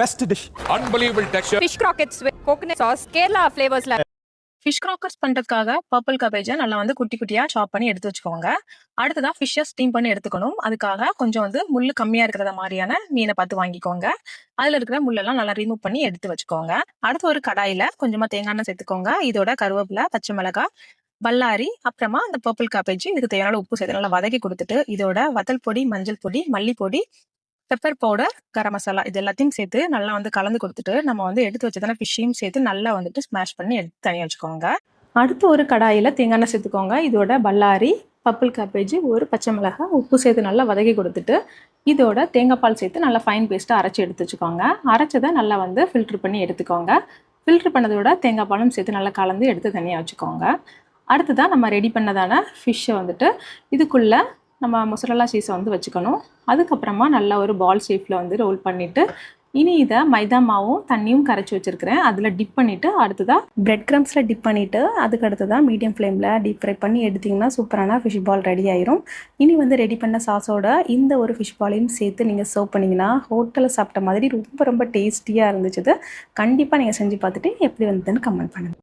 best dish. Unbelievable texture. Fish croquettes with coconut sauce, Kerala flavors. Fish crackers பண்ணுறதுக்காக purple கேபேஜை நல்லா வந்து குட்டி குட்டியாக சாப் பண்ணி எடுத்து வச்சுக்கோங்க. அடுத்ததாக ஃபிஷ்ஷை ஸ்டீம் பண்ணி எடுத்துக்கணும். அதுக்காக கொஞ்சம் வந்து முள் கம்மியாக இருக்கிறத மாதிரியான மீனை பார்த்து வாங்கிக்கோங்க. அதில் இருக்கிற முள்ளெல்லாம் நல்லா ரிமூவ் பண்ணி எடுத்து வச்சுக்கோங்க. அடுத்து ஒரு கடாயில் கொஞ்சமாக தேங்காய் எண்ணெய் சேர்த்துக்கோங்க. இதோட கருவேப்பிலை, பச்சை மிளகாய், பல்லாரி, அப்புறமா அந்த பர்பிள் கேபேஜ், இதுக்கு தேவையான உப்பு சேர்த்து நல்லா வதக்கி கொடுத்துட்டு இதோட வத்தல் பொடி, மஞ்சள் பொடி, மல்லிப்பொடி, பெப்பர் பவுடர், கரம் மசாலா இது எல்லாத்தையும் சேர்த்து நல்லா வந்து கலந்து கொடுத்துட்டு நம்ம வந்து எடுத்து வச்சதான ஃபிஷ்ஷையும் சேர்த்து நல்லா வந்துட்டு ஸ்மாஷ் பண்ணி எடுத்து தனியாக வச்சுக்கோங்க. அடுத்து ஒரு கடாயில் தேங்காய் எண்ணெய் சேர்த்துக்கோங்க. இதோட பல்லாரி, பர்பிள் கேபேஜ், ஒரு பச்சை மிளகாய், உப்பு சேர்த்து நல்லா வதக்கி கொடுத்துட்டு இதோட தேங்காய் பால் சேர்த்து நல்லா ஃபைன் பேஸ்ட்டாக அரைச்சி எடுத்து வச்சுக்கோங்க. அரைச்சதை நல்லா வந்து ஃபில்ட்ரு பண்ணி எடுத்துக்கோங்க. ஃபில்ட்ரு பண்ணதோட தேங்காய் பாலும் சேர்த்து நல்லா கலந்து எடுத்து தனியாக வச்சுக்கோங்க. அடுத்ததான் நம்ம ரெடி பண்ணதான ஃபிஷ்ஷை வந்துட்டு இதுக்குள்ளே நம்ம மொசரல்லா சீஸை வந்து வச்சுக்கணும். அதுக்கப்புறமா நல்லா ஒரு பால் ஷேப்பில் வந்து ரோல் பண்ணிவிட்டு இனி இதை மைதா மாவும் தண்ணியும் கரைச்சி வச்சுருக்கிறேன். அதில் டிப் பண்ணிவிட்டு அடுத்ததாக பிரெட் க்ரம்ஸில் டிப் பண்ணிவிட்டு அதுக்கு அடுத்ததாக மீடியம் ஃப்ளேமில் டீப் ஃப்ரை பண்ணி எடுத்திங்கன்னா சூப்பரான ஃபிஷ் பால் ரெடி ஆயிரும். இனி வந்து ரெடி பண்ண சாஸோட இந்த ஒரு ஃபிஷ் பாலையும் சேர்த்து நீங்கள் சர்வ் பண்ணிங்கன்னா ஹோட்டலில் சாப்பிட்ட மாதிரி ரொம்ப ரொம்ப டேஸ்டியாக இருந்துச்சு. கண்டிப்பாக நீங்கள் செஞ்சு பார்த்துட்டு எப்படி வந்ததுன்னு கமெண்ட் பண்ணுங்கள்.